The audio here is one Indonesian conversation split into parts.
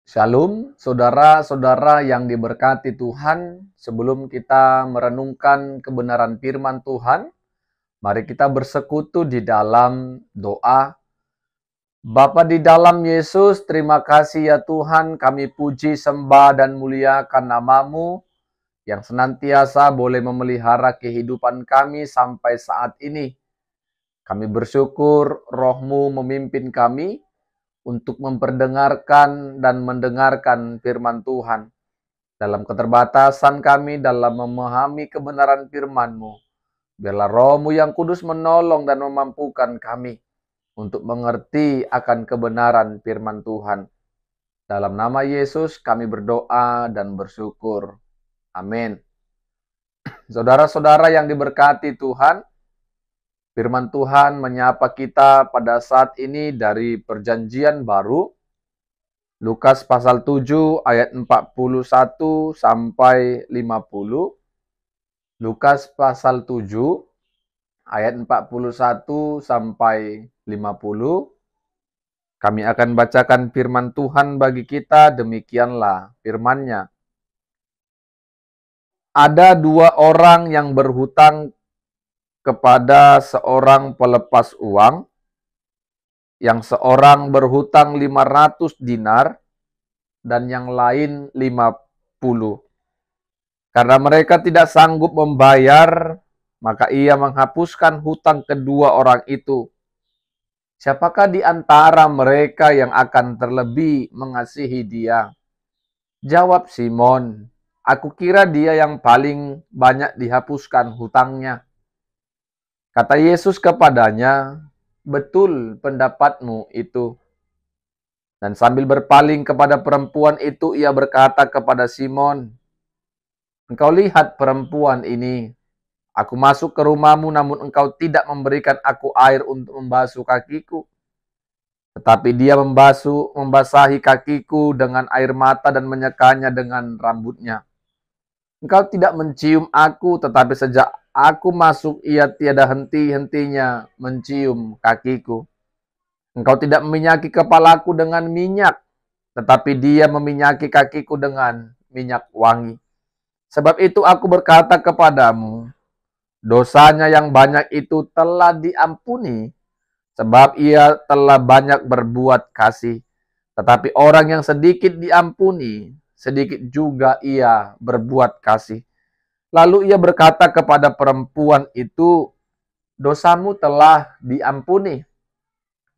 Shalom, saudara-saudara yang diberkati Tuhan. Sebelum kita merenungkan kebenaran firman Tuhan, mari kita bersekutu di dalam doa. Bapa di dalam Yesus, terima kasih ya Tuhan, kami puji, sembah, dan muliakan nama-Mu yang senantiasa boleh memelihara kehidupan kami sampai saat ini. Kami bersyukur Roh-Mu memimpin kami untuk memperdengarkan dan mendengarkan firman Tuhan. Dalam keterbatasan kami dalam memahami kebenaran firman-Mu, biarlah Roh-Mu yang kudus menolong dan memampukan kami untuk mengerti akan kebenaran firman Tuhan. Dalam nama Yesus kami berdoa dan bersyukur. Amin. Saudara-saudara yang diberkati Tuhan, firman Tuhan menyapa kita pada saat ini dari Perjanjian Baru, Lukas pasal 7 ayat 41 sampai 50. Lukas pasal 7 ayat 41 sampai 50. Kami akan bacakan firman Tuhan bagi kita, demikianlah firman-Nya. Ada dua orang yang berhutang kepada seorang pelepas uang, yang seorang berhutang 500 dinar dan yang lain 50. Karena mereka tidak sanggup membayar, maka ia menghapuskan hutang kedua orang itu. Siapakah di antara mereka yang akan terlebih mengasihi dia? Jawab Simon, aku kira dia yang paling banyak dihapuskan hutangnya. Kata Yesus kepadanya, betul pendapatmu itu. Dan sambil berpaling kepada perempuan itu, ia berkata kepada Simon, engkau lihat perempuan ini. Aku masuk ke rumahmu, namun engkau tidak memberikan aku air untuk membasuh kakiku. Tetapi dia membasahi kakiku dengan air mata dan menyekanya dengan rambutnya. Engkau tidak mencium aku, tetapi sejak aku masuk, ia tiada henti-hentinya mencium kakiku. Engkau tidak meminyaki kepalaku dengan minyak, tetapi dia meminyaki kakiku dengan minyak wangi. Sebab itu aku berkata kepadamu, dosanya yang banyak itu telah diampuni, sebab ia telah banyak berbuat kasih. Tetapi orang yang sedikit diampuni, sedikit juga ia berbuat kasih. Lalu ia berkata kepada perempuan itu, dosamu telah diampuni.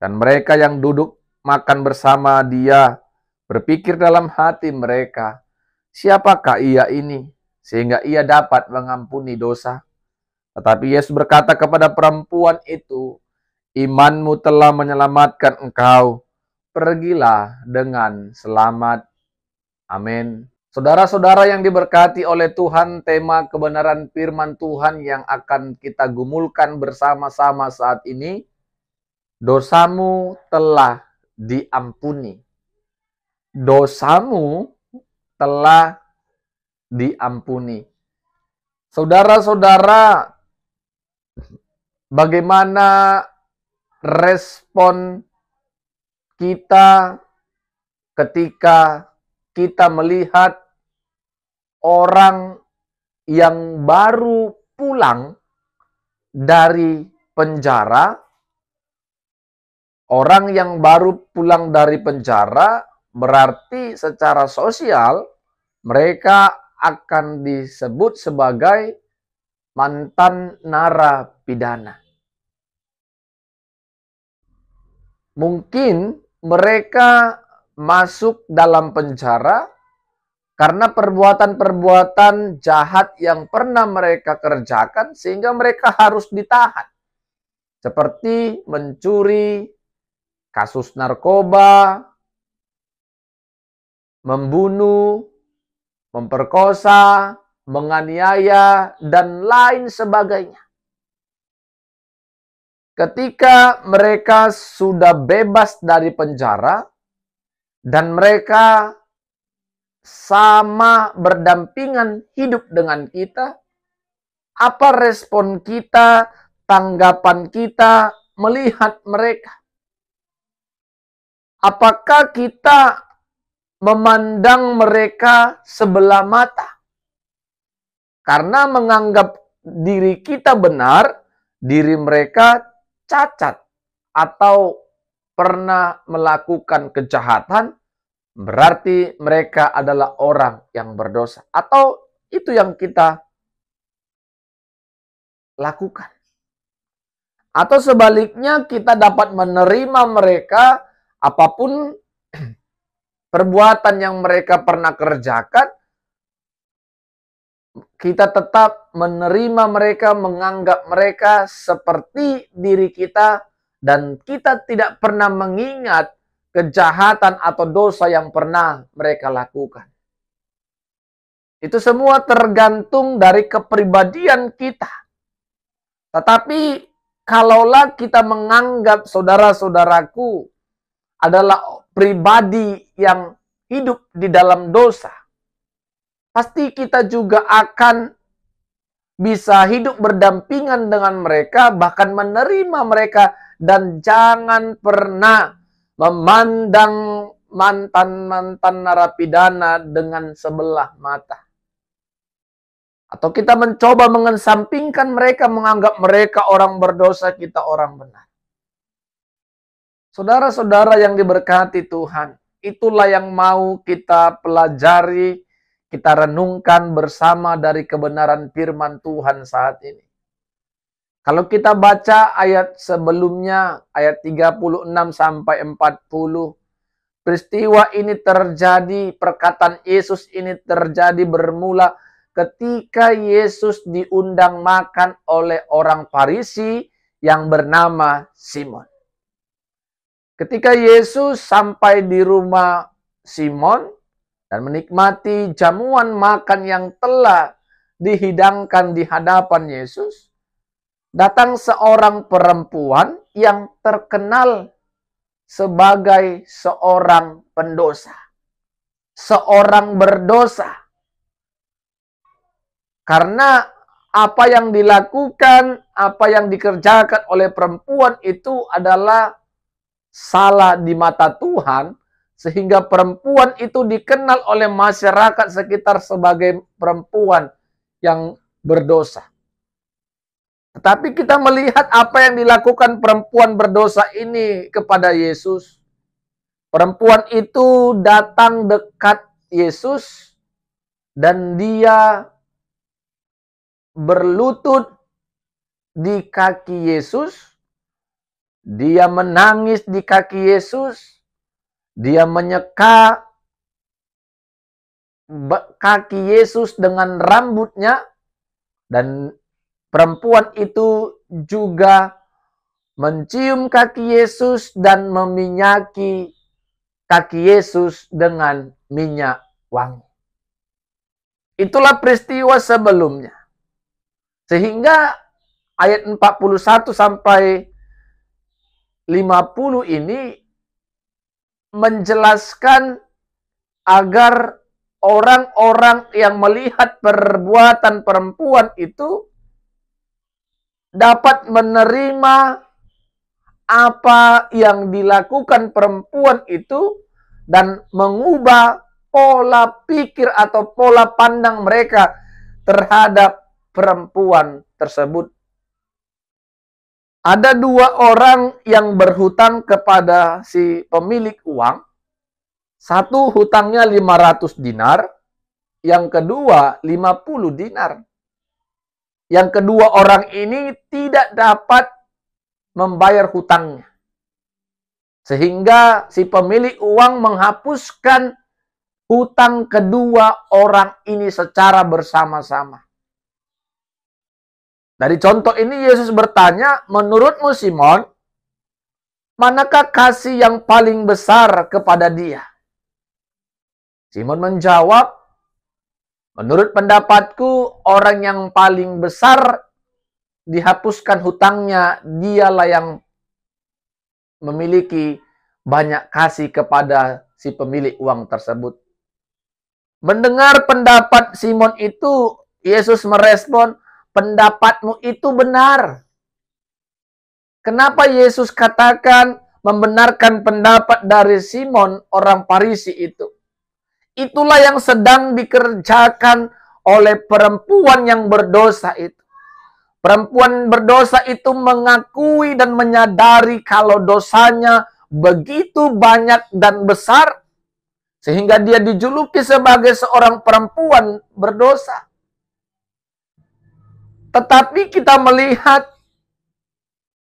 Dan mereka yang duduk makan bersama dia berpikir dalam hati mereka, siapakah ia ini, sehingga ia dapat mengampuni dosa? Tetapi Yesus berkata kepada perempuan itu, imanmu telah menyelamatkan engkau. Pergilah dengan selamat. Amin. Saudara-saudara yang diberkati oleh Tuhan, tema kebenaran firman Tuhan yang akan kita gumulkan bersama-sama saat ini, dosamu telah diampuni. Dosamu telah diampuni. Saudara-saudara, bagaimana respon kita ketika kita melihat orang yang baru pulang dari penjara? Orang yang baru pulang dari penjara berarti secara sosial mereka akan disebut sebagai mantan narapidana. Mungkin mereka masuk dalam penjara karena perbuatan-perbuatan jahat yang pernah mereka kerjakan sehingga mereka harus ditahan. Seperti mencuri, kasus narkoba, membunuh, memperkosa, menganiaya, dan lain sebagainya. Ketika mereka sudah bebas dari penjara dan mereka sama berdampingan hidup dengan kita, apa respon kita, tanggapan kita melihat mereka? Apakah kita memandang mereka sebelah mata. Karena menganggap diri kita benar, diri mereka cacat atau pernah melakukan kejahatan, berarti mereka adalah orang yang berdosa. Atau itu yang kita lakukan. Atau sebaliknya kita dapat menerima mereka apapun perbuatan yang mereka pernah kerjakan, kita tetap menerima mereka, menganggap mereka seperti diri kita, dan kita tidak pernah mengingat kejahatan atau dosa yang pernah mereka lakukan. Itu semua tergantung dari kepribadian kita. Tetapi kalaulah kita menganggap saudara-saudaraku adalah pribadi yang hidup di dalam dosa, pasti kita juga akan bisa hidup berdampingan dengan mereka, bahkan menerima mereka, dan jangan pernah memandang mantan-mantan narapidana dengan sebelah mata. Atau kita mencoba mengesampingkan mereka, menganggap mereka orang berdosa, kita orang benar. Saudara-saudara yang diberkati Tuhan, itulah yang mau kita pelajari, kita renungkan bersama dari kebenaran firman Tuhan saat ini. Kalau kita baca ayat sebelumnya, ayat 36 sampai 40, peristiwa ini terjadi, perkataan Yesus ini terjadi bermula ketika Yesus diundang makan oleh orang Farisi yang bernama Simon. Ketika Yesus sampai di rumah Simon dan menikmati jamuan makan yang telah dihidangkan di hadapan Yesus, datang seorang perempuan yang terkenal sebagai seorang pendosa, seorang berdosa. Karena apa yang dilakukan, apa yang dikerjakan oleh perempuan itu adalah salah di mata Tuhan, sehingga perempuan itu dikenal oleh masyarakat sekitar sebagai perempuan yang berdosa. Tetapi kita melihat apa yang dilakukan perempuan berdosa ini kepada Yesus. Perempuan itu datang dekat Yesus dan dia berlutut di kaki Yesus, dia menangis di kaki Yesus, dia menyeka kaki Yesus dengan rambutnya, dan perempuan itu juga mencium kaki Yesus dan meminyaki kaki Yesus dengan minyak wangi. Itulah peristiwa sebelumnya. Sehingga ayat 41 sampai 50 ini menjelaskan agar orang-orang yang melihat perbuatan perempuan itu dapat menerima apa yang dilakukan perempuan itu dan mengubah pola pikir atau pola pandang mereka terhadap perempuan tersebut. Ada dua orang yang berhutang kepada si pemilik uang. Satu hutangnya 500 dinar, yang kedua 50 dinar. Yang kedua orang ini tidak dapat membayar hutangnya. Sehingga si pemilik uang menghapuskan hutang kedua orang ini secara bersama-sama. Dari contoh ini Yesus bertanya, menurutmu Simon, manakah kasih yang paling besar kepada dia? Simon menjawab, menurut pendapatku orang yang paling besar dihapuskan hutangnya, dialah yang memiliki banyak kasih kepada si pemilik uang tersebut. Mendengar pendapat Simon itu, Yesus merespon, pendapatmu itu benar. Kenapa Yesus katakan membenarkan pendapat dari Simon orang Farisi itu? itulah yang sedang dikerjakan oleh perempuan yang berdosa itu. Perempuan berdosa itu mengakui dan menyadari kalau dosanya begitu banyak dan besar, sehingga dia dijuluki sebagai seorang perempuan berdosa. Tetapi kita melihat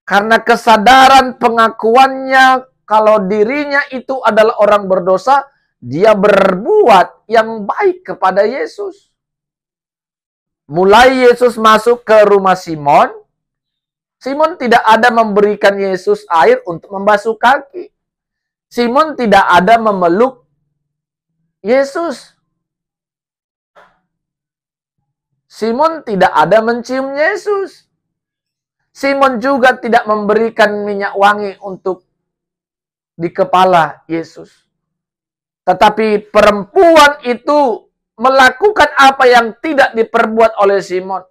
karena kesadaran pengakuannya kalau dirinya itu adalah orang berdosa, dia berbuat yang baik kepada Yesus. Mulai Yesus masuk ke rumah Simon, Simon tidak ada memberikan Yesus air untuk membasuh kaki. Simon tidak ada memeluk Yesus. Simon tidak ada mencium Yesus. Simon juga tidak memberikan minyak wangi untuk di kepala Yesus. Tetapi perempuan itu melakukan apa yang tidak diperbuat oleh Simon.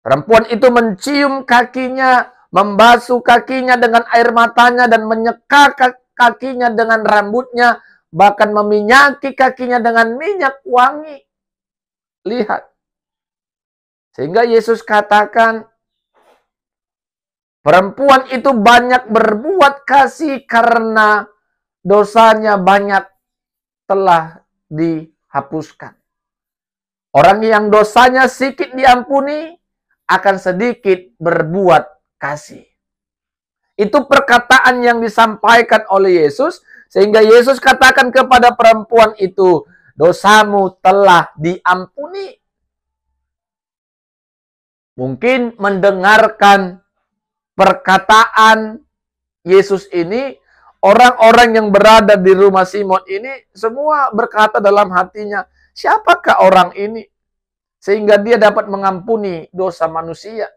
Perempuan itu mencium kakinya, membasuh kakinya dengan air matanya, dan menyeka kakinya dengan rambutnya, bahkan meminyaki kakinya dengan minyak wangi. Lihat. Sehingga Yesus katakan, perempuan itu banyak berbuat kasih karena dosanya banyak telah dihapuskan. Orang yang dosanya sedikit diampuni akan sedikit berbuat kasih. Itu perkataan yang disampaikan oleh Yesus, sehingga Yesus katakan kepada perempuan itu, dosamu telah diampuni. Mungkin mendengarkan perkataan Yesus ini, orang-orang yang berada di rumah Simon ini semua berkata dalam hatinya, siapakah orang ini? Sehingga dia dapat mengampuni dosa manusia.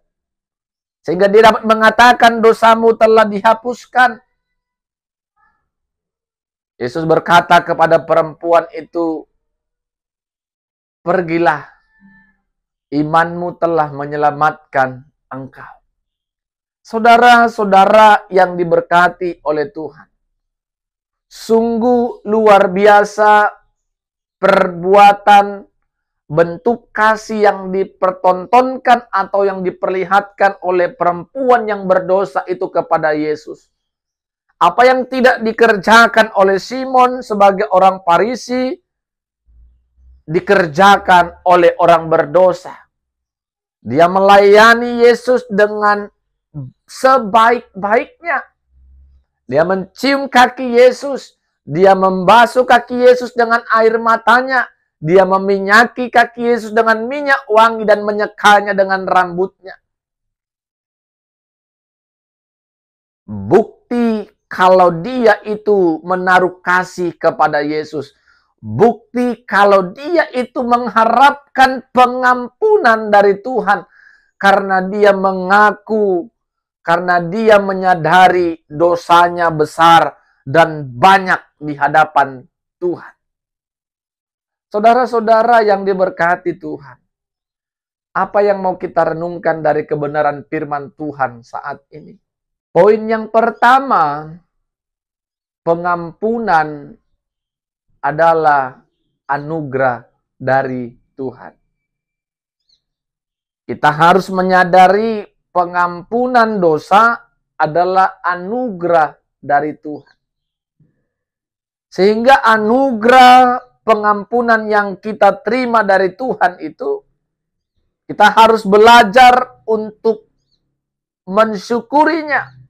Sehingga dia dapat mengatakan dosamu telah dihapuskan. Yesus berkata kepada perempuan itu, pergilah, imanmu telah menyelamatkan engkau. Saudara-saudara yang diberkati oleh Tuhan, sungguh luar biasa perbuatan bentuk kasih yang dipertontonkan atau yang diperlihatkan oleh perempuan yang berdosa itu kepada Yesus. Apa yang tidak dikerjakan oleh Simon sebagai orang Farisi, dikerjakan oleh orang berdosa. Dia melayani Yesus dengan sebaik-baiknya. Dia mencium kaki Yesus. Dia membasuh kaki Yesus dengan air matanya. Dia meminyaki kaki Yesus dengan minyak wangi dan menyekanya dengan rambutnya. Bukti kalau dia itu menaruh kasih kepada Yesus. Bukti kalau dia itu mengharapkan pengampunan dari Tuhan. Karena dia mengaku, karena dia menyadari dosanya besar dan banyak di hadapan Tuhan. Saudara-saudara yang diberkati Tuhan, apa yang mau kita renungkan dari kebenaran firman Tuhan saat ini? Poin yang pertama, pengampunan adalah anugerah dari Tuhan. Kita harus menyadari pengampunan dosa adalah anugerah dari Tuhan. Sehingga anugerah pengampunan yang kita terima dari Tuhan itu, kita harus belajar untuk mensyukurinya.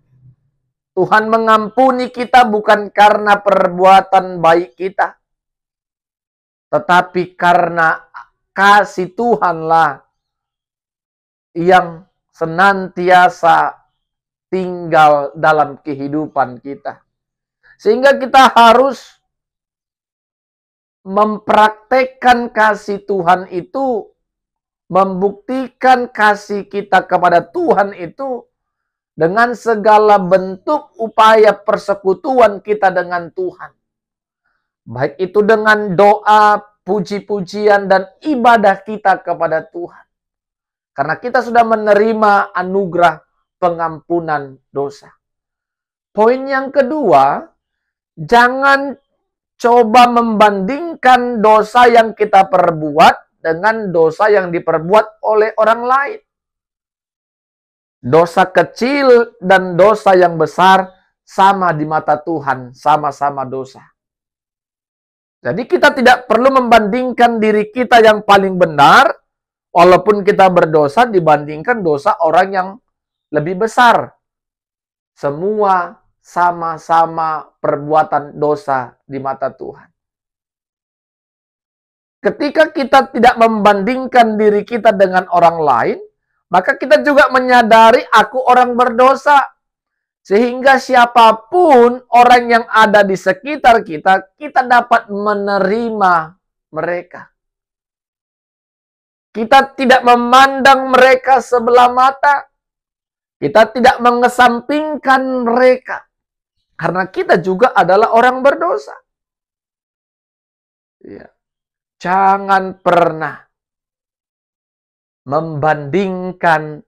Tuhan mengampuni kita bukan karena perbuatan baik kita, tetapi karena kasih Tuhanlah yang senantiasa tinggal dalam kehidupan kita. Sehingga kita harus mempraktekkan kasih Tuhan itu, membuktikan kasih kita kepada Tuhan itu dengan segala bentuk upaya persekutuan kita dengan Tuhan. Baik itu dengan doa, puji-pujian, dan ibadah kita kepada Tuhan. Karena kita sudah menerima anugerah pengampunan dosa. Poin yang kedua, jangan coba membandingkan dosa yang kita perbuat dengan dosa yang diperbuat oleh orang lain. Dosa kecil dan dosa yang besar sama di mata Tuhan, sama-sama dosa. Jadi kita tidak perlu membandingkan diri kita yang paling benar, walaupun kita berdosa, dibandingkan dosa orang yang lebih besar. Semua sama-sama perbuatan dosa di mata Tuhan. Ketika kita tidak membandingkan diri kita dengan orang lain, maka kita juga menyadari aku orang berdosa. Sehingga siapapun orang yang ada di sekitar kita, kita dapat menerima mereka. Kita tidak memandang mereka sebelah mata. Kita tidak mengesampingkan mereka. Karena kita juga adalah orang berdosa. Ya. Jangan pernah membandingkan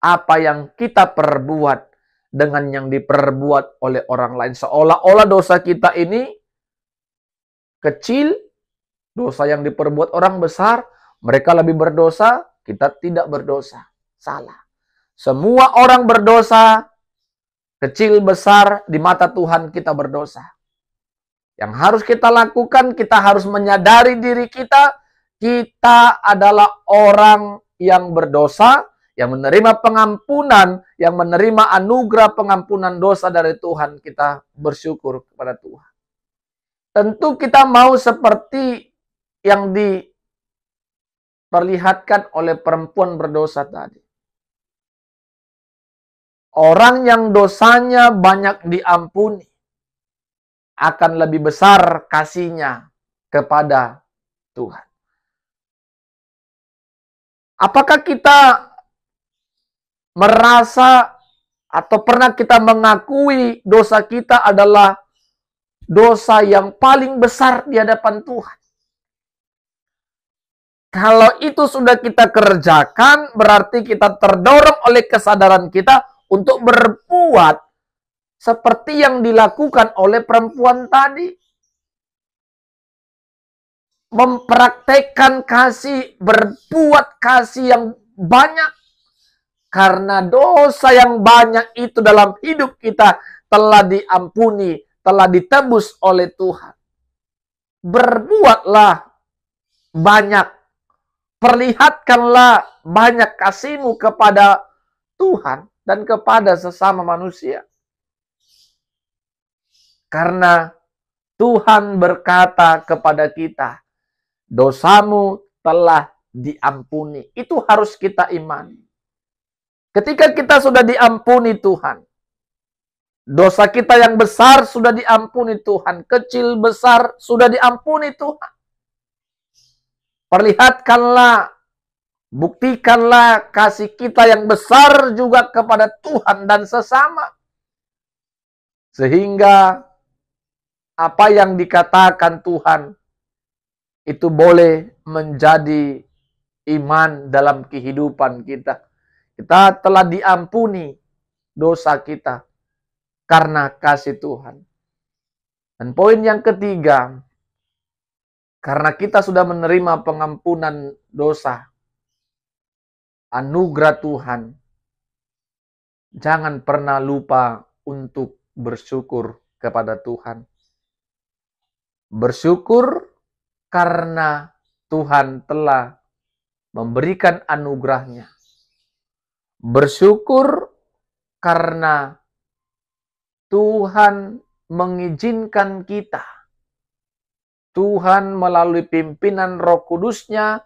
apa yang kita perbuat dengan yang diperbuat oleh orang lain. Seolah-olah dosa kita ini kecil, dosa yang diperbuat orang besar, mereka lebih berdosa, kita tidak berdosa. Salah. Semua orang berdosa, kecil besar, di mata Tuhan kita berdosa. Yang harus kita lakukan, kita harus menyadari diri kita adalah orang yang berdosa, yang menerima pengampunan, yang menerima anugerah pengampunan dosa dari Tuhan. Kita bersyukur kepada Tuhan. Tentu kita mau seperti yang diperlihatkan oleh perempuan berdosa tadi. Orang yang dosanya banyak diampuni akan lebih besar kasihnya kepada Tuhan. Apakah kita merasa atau pernah kita mengakui dosa kita adalah dosa yang paling besar di hadapan Tuhan? Kalau itu sudah kita kerjakan, berarti kita terdorong oleh kesadaran kita untuk berbuat seperti yang dilakukan oleh perempuan tadi. Mempraktekkan kasih, berbuat kasih yang banyak. Karena dosa yang banyak itu dalam hidup kita telah diampuni, telah ditebus oleh Tuhan. Berbuatlah banyak. Perlihatkanlah banyak kasih-Mu kepada Tuhan dan kepada sesama manusia. Karena Tuhan berkata kepada kita, dosamu telah diampuni. Itu harus kita imani. Ketika kita sudah diampuni Tuhan, dosa kita yang besar sudah diampuni Tuhan, kecil besar sudah diampuni Tuhan. Perlihatkanlah, buktikanlah kasih kita yang besar juga kepada Tuhan dan sesama. Sehingga apa yang dikatakan Tuhan itu boleh menjadi iman dalam kehidupan kita. Kita telah diampuni dosa kita karena kasih Tuhan. Dan poin yang ketiga, karena kita sudah menerima pengampunan dosa, anugerah Tuhan, jangan pernah lupa untuk bersyukur kepada Tuhan. Bersyukur karena Tuhan telah memberikan anugerahnya. Bersyukur karena Tuhan mengizinkan kita. Tuhan melalui pimpinan Roh Kudus-Nya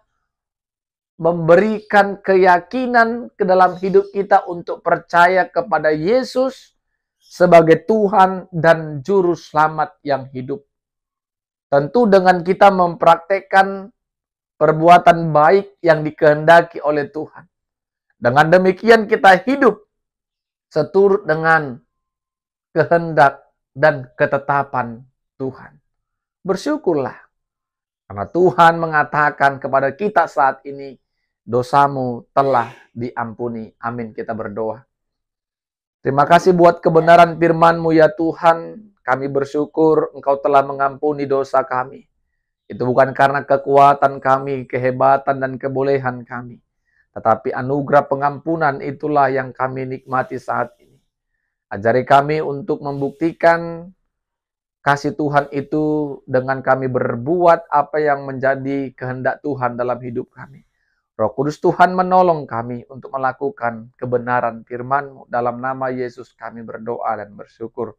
memberikan keyakinan ke dalam hidup kita untuk percaya kepada Yesus sebagai Tuhan dan Juru Selamat yang hidup. Tentu dengan kita mempraktekkan perbuatan baik yang dikehendaki oleh Tuhan. Dengan demikian kita hidup seturut dengan kehendak dan ketetapan Tuhan. Bersyukurlah. Karena Tuhan mengatakan kepada kita saat ini, dosamu telah diampuni. Amin. Kita berdoa. Terima kasih buat kebenaran firman-Mu ya Tuhan. kami bersyukur Engkau telah mengampuni dosa kami. Itu bukan karena kekuatan kami, kehebatan dan kebolehan kami. Tetapi anugerah pengampunan itulah yang kami nikmati saat ini. Ajari kami untuk membuktikan kasih Tuhan itu dengan kami berbuat apa yang menjadi kehendak Tuhan dalam hidup kami. Roh Kudus Tuhan menolong kami untuk melakukan kebenaran firman-Mu. Dalam nama Yesus kami berdoa dan bersyukur.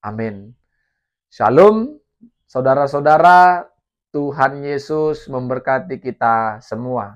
Amin. Shalom, saudara-saudara. Tuhan Yesus memberkati kita semua.